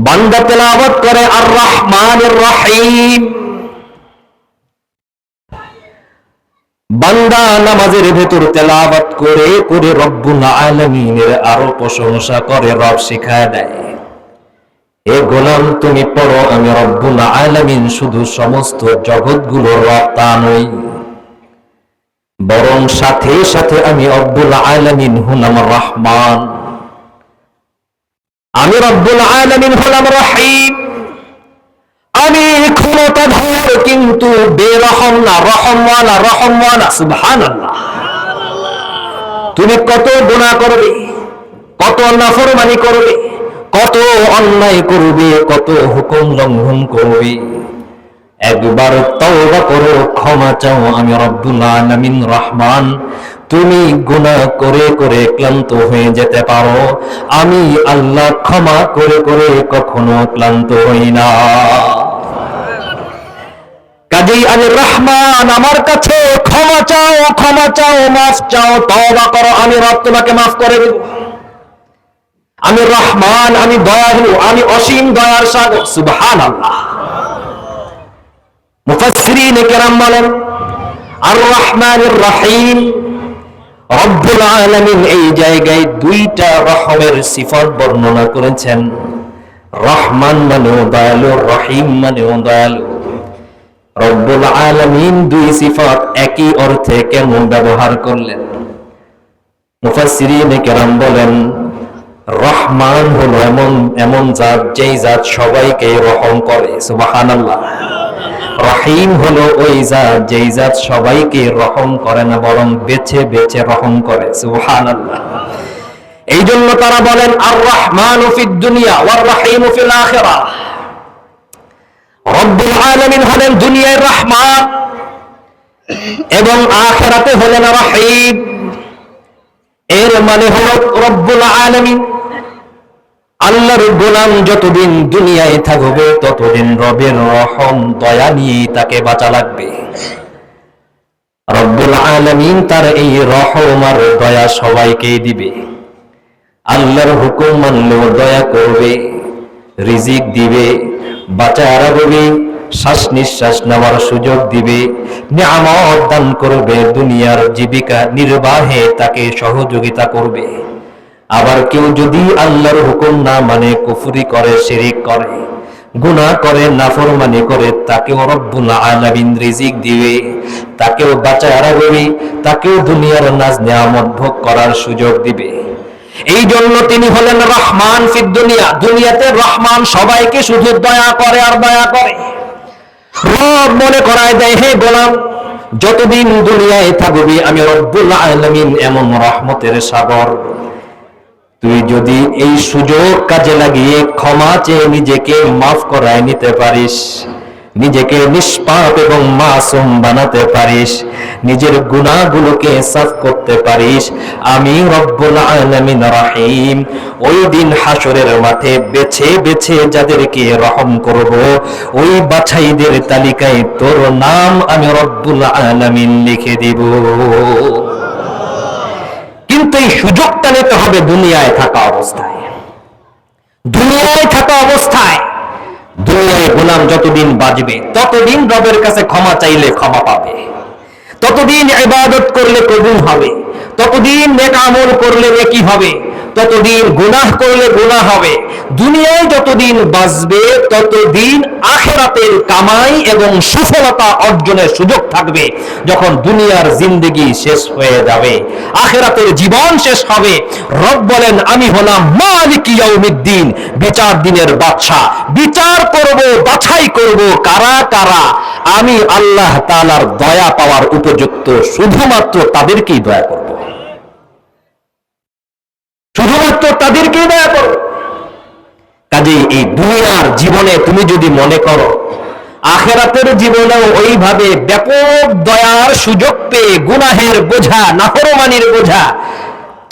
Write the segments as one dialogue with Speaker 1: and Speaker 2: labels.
Speaker 1: বান্দা তেলাওয়াত করে আর রহমানির রহিম। বান্দা নামাজের ভেতর তেলাওয়াত করে করে রব্বুল আলামিনের আরো প্রশংসা করে, রব শিখায় দেয়, এ গোলাম তুমি পড়ো আমি রব্বুল আলামিন শুধু সমস্ত জগৎগুলোর রব তা নই, বরং সাথে সাথে আমি রব্বুল আলামিন হলাম রহমান, আমি রব্বুল আলামিন হলাম রহিম, আমি ক্ষমতাধর কিন্তু বেরহম না, রহমওয়ালা রহমওয়ালা। সুবহানাল্লাহ। তুমি কত গুনাহ করবে, কত নাফরমানি করবে, কত অন্যায় করবে, কত হুকুম লঙ্ঘন করবে, একবার তওবা করো, ক্ষমা চাও, আমি রব্বুল আলামিন রহমান। তুমি গুনাহ করে করে ক্লান্ত হয়ে যেতে পারো, আমি আল্লাহ ক্ষমা করে করে কখনো ক্লান্ত হই না। কাজেই আমি রহমান, আমার কাছে ক্ষমা চাও, ক্ষমা চাও, মাফ চাও, তওবা করো, আমি রব তোমাকে মাফ করে দেব। আমি রহমান, আমি দয়ালু, আমি অসীম দয়ার সাগর। সুবহানাল্লাহ। মুফাসসিরিনে কেরাম বলেন আর রহমানির রহিম, রব্বুল আলামিন এই জায়গায় দুইটা রহমের সিফাত বর্ণনা করেছেন। রহমান মানেও দয়ালু, রহিম মানেও দয়ালু। রব্বুল আলামিন দুই সিফাত একই অর্থে কেমন ব্যবহার করলেন? মুফাসসিরিনে কেরাম বলেন রহমান হলো এমন জাত, যেই জাত সবাইকে রহম করে। সুবহানাল্লাহ। রহিম হলো ওই জাত, যেই জাত সবাইকে রহম করে না, বরং বেছে বেছে রহম করে। সুবহানাল্লাহ। এই জন্য তারা বলেন আর রহমানু ফিদ দুনিয়া ওয়ার রহিমু ফিল আখিরাহ। রব্বুল আলামিন হলেন দুনিয়ার রহমান এবং আখিরাতে হলেন রহিম। এর মানে হলো রব্বুল আলামিন আল্লাহর গোলাম যতদিন দুনিয়ায় থাকবে ততদিন রবের রহম দয়া নিয়ে তাকে বাঁচা লাগবে। রব্বুল আলামিন তার এই রহম আর দয়া সবাইকে দিবে। আল্লাহর হুকুম মানলেও দয়া করবে, রিজিক দিবে, বাঁচায় রাখবে, শ্বাস নিঃশ্বাস নেওয়ার সুযোগ দিবে, নিয়ামত দান করবে, দুনিয়ার জীবিকা নির্বাহে তাকে সহযোগিতা করবে। আবার কেউ যদি আল্লাহর হুকুম না মানে কুফরি করে, শিরিক করে, গুনাহ করে, নাফরমানি করে, তাকেও রব্বুল আলামিন রিজিক দিবে, তাকেও বাঁচায় রাখবে, তাকেও দুনিয়ার নাজ নিয়ামত ভোগ করার সুযোগ দিবে। এই জন্য তিনি হলেন রহমান ফিদ দুনিয়া। দুনিয়াতে রহমান সবাইকে শুধু দয়া করে আর দয়া করে। রব মনে করায় দেয়, হে গোলাম যতদিন দুনিয়ায় থাকবি আমি রব্বুল আলামিন এমন রহমতের সাগর, তুই যদি এই সুযোগ কাজে লাগিয়ে ক্ষমা চেয়ে নিজেকে মাফ করায় নিতে পারিস, নিজেকে নিষ্পাপ এবং মাসুম বানাতে পারিস, নিজের গুনাহগুলোকে সাফ করতে পারিস, আমি রব্বুল আলামিন রহিম ওই দিন হাসরের মাঠে বেছে বেছে যাদেরকে রহম করব, ওই বাছাইদের তালিকায় তোর নাম আমি রব্বুল আলামিন লিখে দিব। কিন্তু এই সুযোগটা নিতে হবে দুনিয়ায় থাকা অবস্থায়। দুনিয়ায় থাকা অবস্থায় দুনিয়ায় গোলাম যতদিন বাঁচবে ততদিন রবের কাছে ক্ষমা চাইলে ক্ষমা পাবে, ততদিন ইবাদত করলে কবুল হবে, ততদিন নেক আমল করলে নেকি হবে, ততদিন গুনাহ করলে গুনাহ হবে। দুনিয়ায় যতদিন বাঁচবে ততদিন আখিরাতের কামাই এবং সফলতা অর্জনের সুযোগ থাকবে। যখন দুনিয়ার জিন্দেগি শেষ হয়ে যাবে, আখিরাতের জীবন শেষ হবে, রব বলেন আমি হলাম মালিক ইয়াউমিদ্দিন, বিচার দিনের বাদশা। বিচার করব, বাছাই করব কারা কারা আমি আল্লাহ তাআলার দয়া পাওয়ার উপযুক্ত, শুধুমাত্র তাদেরকেই দয়া করব, শুধুমাত্র তাদেরকেই দয়া করব। কাজেই এই দুনিয়ার জীবনে তুমি যদি মনে করো আখিরাতের জীবনেও ওইভাবে ব্যাপক দয়ার সুযোগ পেয়ে গুনাহের বোঝা, নাফরমানির বোঝা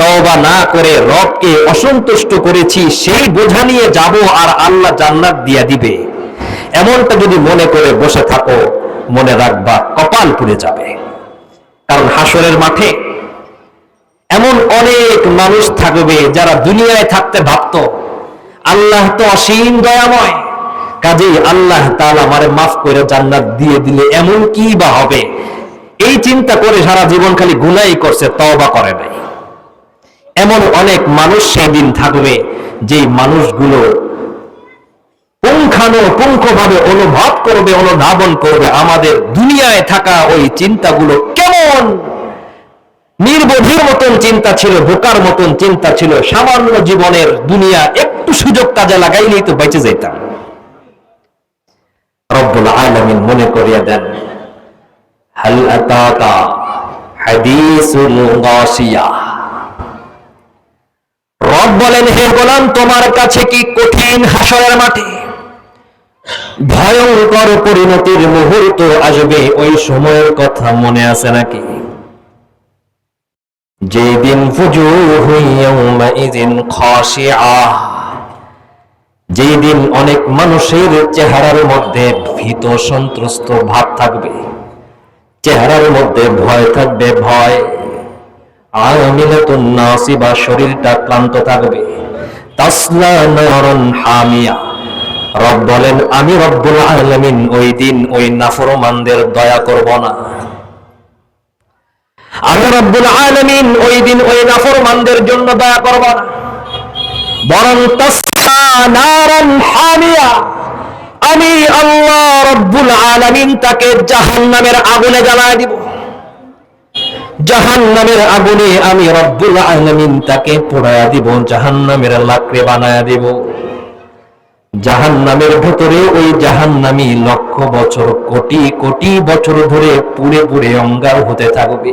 Speaker 1: তওবা না করে রবকে অসন্তুষ্ট করেছি সেই বোঝা নিয়ে যাব আর আল্লাহ জান্নাত দিয়া দিবে, এমনটা যদি মনে করে বসে থাকো, মনে রাখবা কপাল পুড়ে যাবে। কারণ হাসরের মাঠে এমন অনেক মানুষ থাকবে যারা দুনিয়ায় থাকতে ভাবতো আল্লাহ তো অসীম দয়াময়, কাজেই আল্লাহ তাআলা আমারে মাফ করে জান্নাত দিয়ে দিলে এমন কি বা হবে, এই চিন্তা করে সারা জীবন খালি গুনাহ করছে, তওবা করে নাই। এমন অনেক মানুষ সেদিন থাকবে যেই মানুষগুলো পুঙ্খানুপুঙ্খভাবে অনুভব করবে, অনুধাবন করবে আমাদের দুনিয়ায় থাকা ওই চিন্তাগুলো কেমন নির্বোধের মতন চিন্তা ছিল, বোকার মতন চিন্তা ছিল। সামান্য জীবনের দুনিয়া একটু সুযোগ কাজে লাগাইলেই তো বেঁচে যেতাম। রব্বুল আলামিন মনে করিয়ে দেন, হাল আতাকা হাদিসুল গাশিয়া। রব বলেন, হে গোলাম, তোমার কাছে কি কঠিন হাসরের মাঠে ভয়ঙ্কর পরিণতির মুহূর্ত আসবে, ওই সময়ের কথা মনে আছে নাকি? যেদিন ফুজুহু ইয়াউমাইযিন খাশিআ, যেদিন অনেক মানুষের চেহারার মধ্যে ভীত সন্ত্রস্ত ভাব থাকবে, চেহারার মধ্যে ভয় থাকবে, ভয়। আমিলাতুন নাসিবা, শরীরটা ক্লান্ত থাকবে। তাসলা নারান হামিয়া। রব বলেন, আমি রব্বুল আলামিন ওই দিন ওই নাফরমানদের দয়া করব না। আমি রব্বুল আলামিন ওই দিন ওই নাফরমানদের জন্য দয়া করব না, বরং তাসলা নারান হামিয়া, আমি আল্লাহ রব্বুল আলামিন তাকে জাহান্নামের আগুনে জ্বালায় দিব। জাহান্নামের আগুনে আমি রব্বুল আলামিন তাকে পোড়ায়া দিব, জাহান্নামের লাকড়ি বানায়া দিব। জাহান্নামের ভেতরে ওই জাহান্নামী লক্ষ বছর, কোটি কোটি বছর ধরে পুড়ে পুড়ে অঙ্গার হতে থাকবে।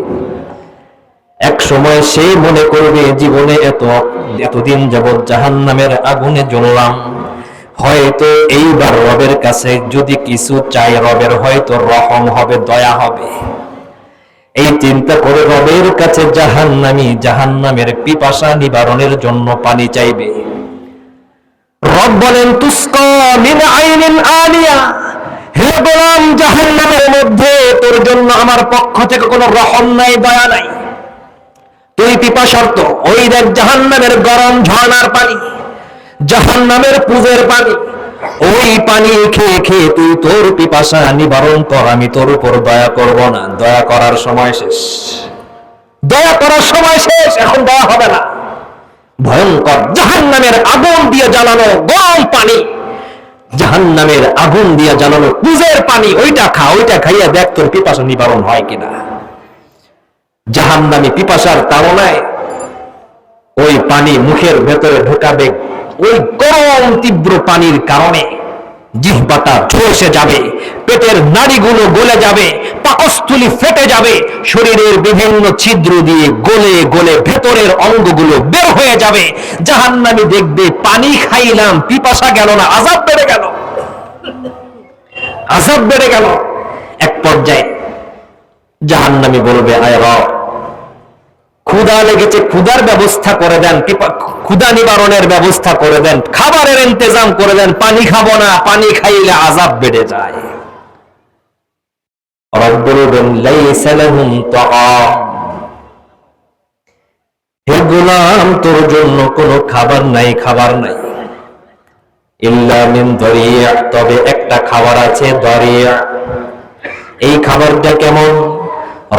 Speaker 1: এক সময় সে মনে করবে, জীবনে এতদিন যাবৎ জাহান্নামের আগুনে জ্বললাম, হয়তো এইবার রবের কাছে যদি কিছু চাই, রবের হয়তো রহম হবে, দয়া হবে। এই চিন্তা করে রবের কাছে জাহান্নামের পিপাসা নিবারণের জন্য পানি চাইবে। রব বলেন, তুসকা মিন আইনিন আনিয়া, হে গোলাম, জাহান্নামের মধ্যে তোর জন্য আমার পক্ষ থেকে কোনো রহম নাই, দয়া নাই। তুই পিপাসার্ত, ওই দেখ জাহান্নামের গরম ঝর্ণার পানি, জাহান্নামের পুজের পানি, ওই পানি খেয়ে খেয়ে তুই তোর পিপাসা নিবারণ কর, আমি তোর উপর দয়া করব না। দয়া করার সময় শেষ, দয়া করার সময় শেষ, এখন দয়া হবে না। ভয়ঙ্কর জাহান্নামের আগুন দিয়ে জ্বালানো গরম পানি, জাহান্নামের আগুন দিয়ে জ্বালানো পুজের পানি, ওইটা খা, ওইটা খাইয়া দেখ তোর পিপাসা নিবারণ হয় কিনা। জাহান্নামী পিপাসার তাড়নায় ওই পানি মুখের ভেতরে ঢোকাবে, ওই গরম তীব্র পানির কারণে জিহ্বাটা ঝলসে যাবে, পেটের নাড়িগুলো গলে যাবে, পাকস্থলী ফেটে যাবে, শরীরের বিভিন্ন ছিদ্র দিয়ে গলে গলে ভেতরের অঙ্গগুলো বের হয়ে যাবে। জাহান্নামী দেখবে, পানি খাইলাম, পিপাসা গেল না, আযাব বেড়ে গেল, আযাব বেড়ে গেল। এক পর্যায়ে জাহান্নামী বলবে, আয় রব, ক্ষুধা লেগেছে, ক্ষুধার ব্যবস্থা করে দেন, ক্ষুধা নিবারণের ব্যবস্থা করে দেন, খাবারের ইন্তজাম করে দেন, পানি খাবো না, পানি খাইলে আযাব বেড়ে যায়। রব বলবেন, লাইসা লাহুম তাআম, হে গোলাম, তোর জন্য কোনো খাবার নাই, খাবার নাই। ইল্লা মিন দারিয়া, তবে একটা খাবার আছে, দারিয়া। এই খাবারটা কেমন?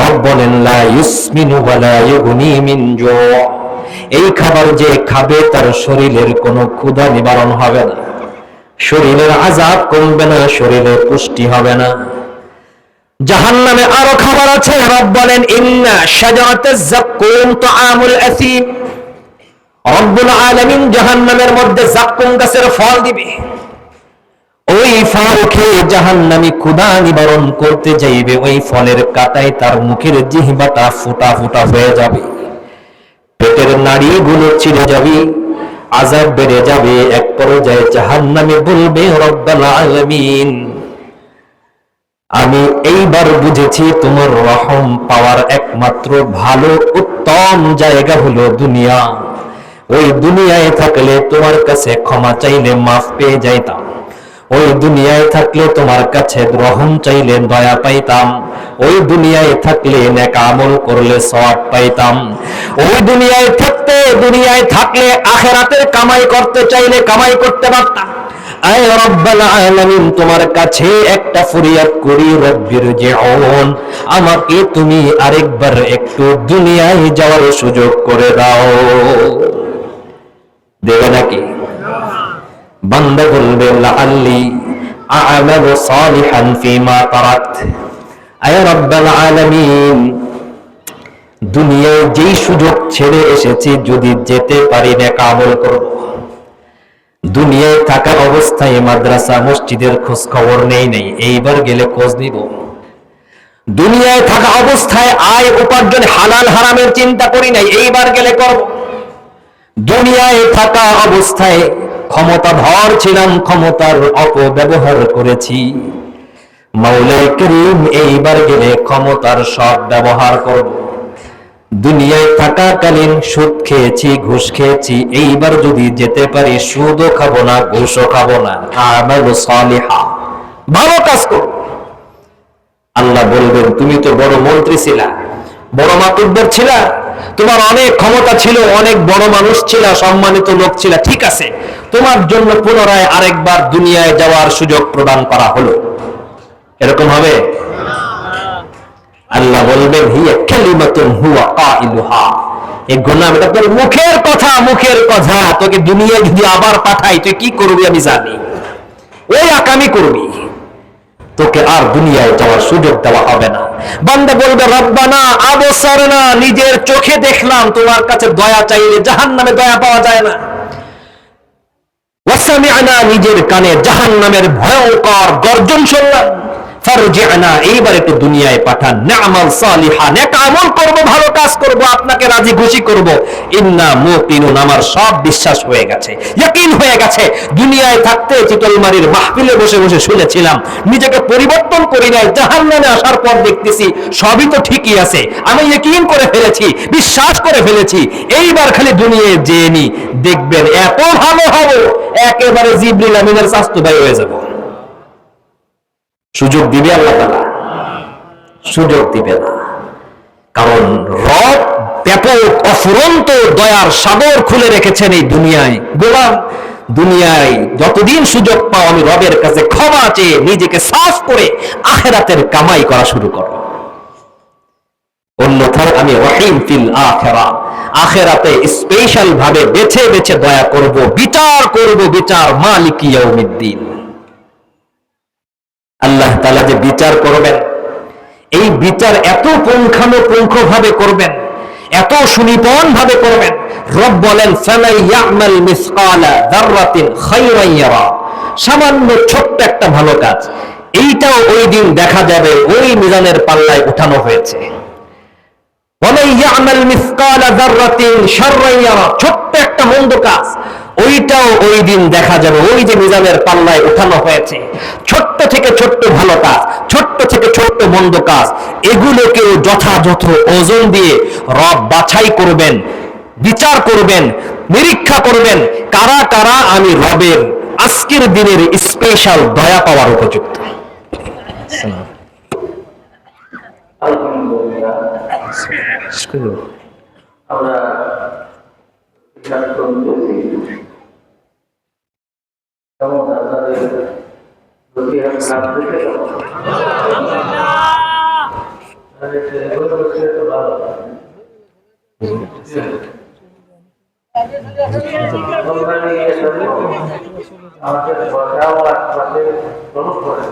Speaker 1: রব বলেন, লা ইউসমিনু ওয়া লা ইউগনি মিন জু। এই খাবার যে খাবে তার শরীরের কোনো ক্ষুধা নিবারণ হবে না, শরীরের আযাব কমবে না, শরীরে পুষ্টি হবে না। জাহান্নামে আরো খাবার আছে। রব বলেন, ইন্না শাজারাতাজ যাক্কুম তুআমুল আসিম। রব্বুল আলামিন জাহান্নামের মধ্যে যাক্কুম গাছের ফল দিবে। ওই ফল খেয়ে জাহান্নামী ক্ষুধা নিবারণ করতে যাইবে, ওই ফলের কাটায় তার মুখের জিহ্বাটা ফোঁটা ফোঁটা হয়ে যাবে, পেটের নাড়িগুলো ছিঁড়ে যাবে, আযাব বেড়ে যাবে। এক পর্যায়ে জাহান্নামী বলবে, রব্বুল আলামিন, আমি এইবার বুঝেছি তোমার রহম পাওয়ার একমাত্র ভালো উত্তম জায়গা হলো দুনিয়া। ওই দুনিয়ায় থাকলে তোমার কাছে ক্ষমা চাইলে মাফ পেয়ে যাইতাম, ওই দুনিয়ায় থাকলে তোমার কাছে রহম চাইলে দয়া পাইতাম, ওই দুনিয়ায় থাকলে নেক আমল করলে সওয়াব পাইতাম। ওই দুনিয়ায় থাকলে আখিরাতের কামাই করতে চাইলে কামাই করতে পারতাম। আয় রব্বাল আলামিন, তোমার কাছে একটা ফরিয়াদ করি, রব্বির জিউন, আমাকে তুমি আরেকবার একটু দুনিয়ায় যাওয়ার সুযোগ করে দাও। দেবে নাকি? বান্দা বলবে লাআল্লি আ'মালু সালিহান ফীমা তারাকত। আয় রব্বাল আলামিন, দুনিয়ায় যেই সুযোগ ছেড়ে এসেছি, যদি যেতে পারি নেক আমল করব। দুনিয়ায় থাকা অবস্থায় মাদ্রাসা মসজিদের খোঁজ খবর নেই, এইবার গেলে খোঁজ নিব। দুনিয়ায় থাকা অবস্থায় আয় উপার্জন হালাল হারামের চিন্তা করি নাই, এইবার গেলে করব। দুনিয়ায় থাকা অবস্থায় ক্ষমতাধর ছিলাম, ক্ষমতার অপব্যবহার করেছি। মাওলাই করিম, এইবার গেলে ক্ষমতার সৎ ব্যবহার করব। দুনিয়ায় থাকাকালীন সুদ খেয়েছি, ঘুষ খেয়েছি, এইবার যদি যেতে পারি সুদও খাবো না, ঘুষও খাবো না, আমালু সালিহা, ভালো কাজ করব। আল্লাহ বলবেন, তুমি তো বড় মন্ত্রী ছিলা, বড় মাতুব্বর ছিলা, তোমার অনেক ক্ষমতা ছিল, অনেক বড় মানুষ ছিলা, সম্মানিত লোক ছিলা, ঠিক আছে, তোমার জন্য পুনরায় আরেকবার দুনিয়ায় যাওয়ার সুযোগ প্রদান করা হলো। এরকম হবে? আল্লাহ বলবেন, হিয়া কালিমাতুন হুয়া কাইলুহা, এই গোলাম, এটা তোর মুখের কথা, তোকে দুনিয়ায় যদি আবার পাঠাই তুই কি করবি আমি জানি, ওই আকামি করবি, তোকে আর দুনিয়ায় যাওয়ার সুযোগ দেওয়া হবে না। বান্দা বলবে, রব্বানা আবসারনা, নিজের চোখে দেখলাম, তোমার কাছে দয়া চাইলে জাহান্নামে দয়া পাওয়া যায় না। ওয়াসামি'না, নিজের কানে জাহান্নামের ভয়ঙ্কর গর্জন শুনলাম। ফারজি'না, এইবার একটু দুনিয়ায় পাঠান, না'মাল সালিহা, নেক আমল করব, ভালো কাজ করব, আপনাকে রাজি খুশি করব। ইন্না মুকিনুন, আমার সব বিশ্বাস হয়ে গেছে, ইয়াকিন হয়ে গেছে। দুনিয়ায় থাকতে চিতলমারির মাহফিলে বসে বসে শুনেছিলাম, নিজেকে পরিবর্তন করি নাই, জাহান্নামে আসার পর দেখতেছি সবই তো ঠিকই আছে, আমি ইয়াকিন করে ফেলেছি, বিশ্বাস করে ফেলেছি। এইবার খালি দুনিয়ায় যেয়ে নি, দেখবেন এত ভালো হবো, একেবারে জিবরিল আমিনের স্বাস্থ্য ভাই হয়ে যাব। সুযোগ দিবে আল্লাহ তাআলা? সুযোগ দিবে না, কারণ রব ব্যাপক অফুরন্ত দয়ার সাগর খুলে রেখেছেন এই দুনিয়ায়। গোলাম, দুনিয়ায় যতদিন সুযোগ পাও আমি রবের কাছে ক্ষমা চেয়ে নিজেকে সাফ করে আখিরাতের কামাই করা শুরু করো, অন্যথায় আমি রহিম ফিল আখিরা, আখিরাতে স্পেশাল ভাবে বেছে বেছে দয়া করব, বিচার করব, বিচার মালিক ইয়াউমিদ্দিন। আল্লাহ তাআলা যে বিচার করবেন, এই বিচার এত পুঙ্খানুপুঙ্খ ভাবে করবেন, এত সুনিপুণ ভাবে করবেন। রব বলেন, ফালাই ইয়ামাল মিসকালা যাররাতিন খায়রান ইয়ারা, সামান্য ছোট্ট একটা ভালো কাজ, এইটাও ওই দিন দেখা যাবে, ওই মিজানের পাল্লায় উঠানো হয়েছে। ওয়ালাই ইয়ামাল মিসকালা যাররাতিন শাররান ইয়ারা, ছোট্ট একটা মন্দ কাজ, ওইটাও ওই দিন দেখা যাবে, ওই যে মিজানের পাল্লায় উঠানো হয়েছে। ছোট্ট থেকে ছোট্ট ভালো কাজ, ছোট্ট থেকে ছোট্ট মন্দ কাজ, এগুলোকেও যথাযথ ওজন দিয়ে রব বাছাই করবেন, বিচার করবেন, নিরীক্ষা করবেন, কারা কারা আমি রবের আজকের দিনের স্পেশাল দয়া পাওয়ার উপযুক্ত।
Speaker 2: আমরা আমাদের বসাও আশপাশে প্রমুখ করে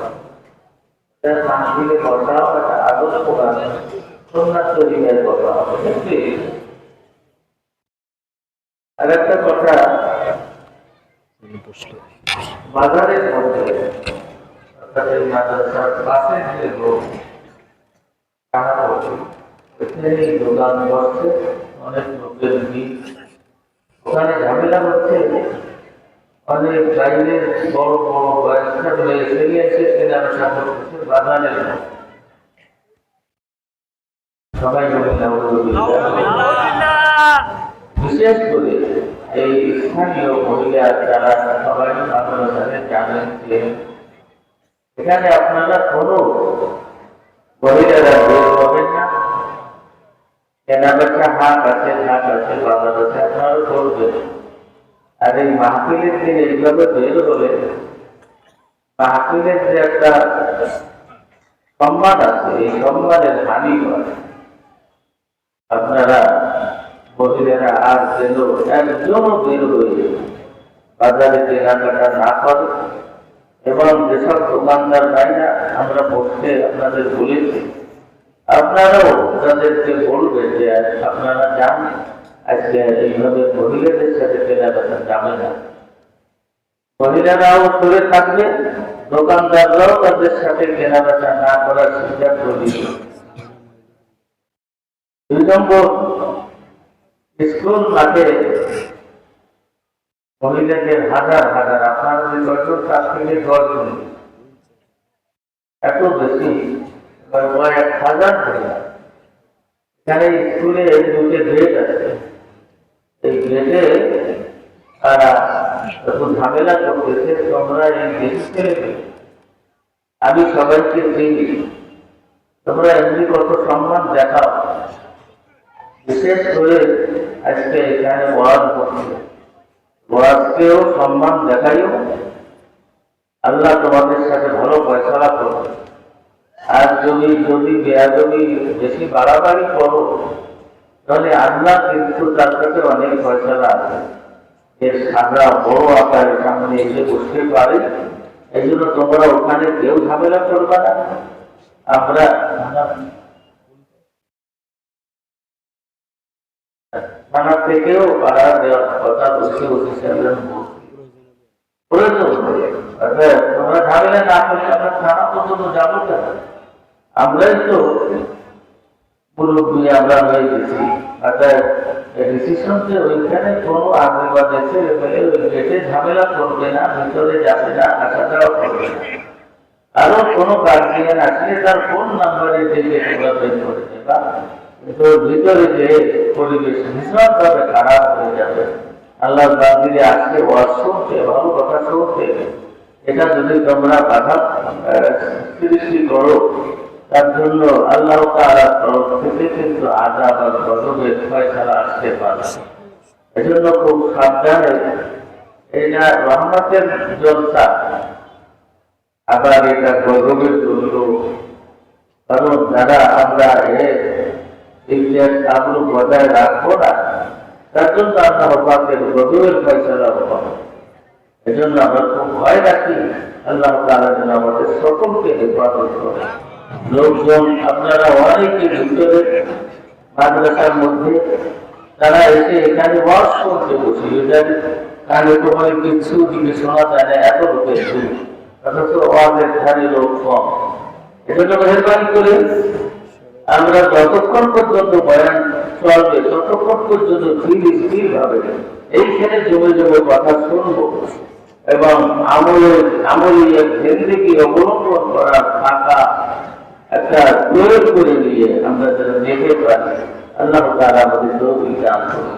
Speaker 2: বসাও একটা আদর্শ প্রকাশ সোমনাথ তরিমের কথা হবে। আর একটা কথা, বাজারের মধ্যে মাদ্রাসার পাশে যে লোক দোকান বসছে, অনেক লোকের ভিড়, ওখানে ঝামেলা হচ্ছে, অনেক বাইরের বড় বড় বয়স্ক এসে কেনাবেচা করতেছে বাজারের মধ্যে। সবাই বিশেষ করে এই স্থানীয় মহিলা যারা সবাই মাদ্রাসায় জানেন যে এখানে আপনারা কোনো মহিলারা বের হবেন না, কেনাবেচা হাট আছে বাজার আছে, আপনারা করবেন। আর এই মাহফিলের দিন এইভাবে বের হলে মাহফিলের যে একটা সম্মান আছে, এই সম্মানের হানি হয়। আপনারা মহিলারা আর যেন একজনও বের হয়ে বাজারে কেনাকাটা না করে, এবং যেসব দোকানদার ভাইরা আমরা বসতে আপনাদের বলেছি, আপনারাও তাদেরকে বলবে যে আপনারা যান, আজকে এইভাবে মহিলাদের সাথে কেনাকাটা যাবে না। মহিলারাও সরে থাকবে, দোকানদাররাও তাদের সাথে কেনাবেচা না করার সিদ্ধান্ত নিল। 2 নম্বর, স্কুল মাঠে মহিলাদের হাজার হাজার, আপনারা যে 10 জন, তার থেকে 10 জন, এত বেশি, কয়েক হাজার মহিলা। এখানে স্কুলে 2টি গেট আছে, এই গেটে তারা যখন ঝামেলা করতেছে, তোমরা এই গেট ছেড়ে দেবে। আমি সবাইকে চিনি, তোমরা এমনি কত সম্মান দেখাও, বিশেষ করে আজকে এখানে ওয়াজ করছে, ওয়াজকেও সম্মান দেখাইও। আল্লাহ তোমাদের সাথে ভালো ফয়সালা করবে। আর যদি বেয়াদবি বেশি বাড়াবাড়ি করো, তাহলে আল্লাহ কিন্তু তার কাছে অনেক ফয়সালা আছে, এর সাজা বড় আকারের সামনে এসে বসতে পারে। এই জন্য তোমরা ওখানে কেউ ঝামেলা করবে না। আমরা থানা থেকেও পাড়া দেওয়ার কথা বসে তোমরা ঝামেলা না করলে আমরা থানা পর্যন্ত যাবো কেন? আমরাই তো মুরব্বী, আমরা হয়ে গেছি। ডিসিশনকে ওইখানে কোনো আগ্রবাদ ছেড়ে ফেলে ওই গেটে ঝামেলা করবে না, ভিতরে যাবে না, আসা যাওয়া করবে না। আরো কোনো গার্জিয়ান আসলে তার ফোন নাম্বারে দিকে তোমরা বের করে দেবা, কিন্তু ভিতরে যে পরিবেশ ভীষণভাবে খারাপ হয়ে যাবে। আল্লাহ বান্দিরে আসলে ওয়াজ শুনতে, ভালো কথা শুনতে, এটা যদি তোমরা বাধা সৃষ্টি করো, তার জন্য আল্লাহ তাআলার তরফ থেকে কিন্তু আযাব আর গজবের ফয়সালা আসতে পারে। এজন্য খুব সাবধানে, এটা রহমতের জলসা, আবার এটা গজবের জন্য। কারণ যারা আমরা আগ্রহ বজায় রাখবো না, তার জন্য আল্লাহ পাকের গজবের ফয়সালা হবে। এজন্য আমরা খুব ভয় রাখি, আল্লাহ তাআলা যেন আমাদের সকলকে হেফাজত করে। লোকজন আপনারা অনেকে ভিতরে মাদ্রাসার মধ্যে তারা এসে এখানে ওয়াজ করতে বসে, এদের কানে তো হয় কিছু দিকে শোনা যায় না, এত লোকের ভিড়, অথচ ওয়াজের ধারে লোক কম। এজন্য মেহরবানি করে আমরা যতক্ষণ পর্যন্ত বয়ান চলবে, ততক্ষণ পর্যন্ত স্থির ভাবে এইখানে জমে জমে কথা শুনবো, এবং আমলীয় জিন্দেগি অবলম্বন করার থাকা একটা প্রয়োগ করে নিয়ে আমরা যারা দেখে পারি। আল্লাহ তাআলা আমাদের তৌফিক দান করুন।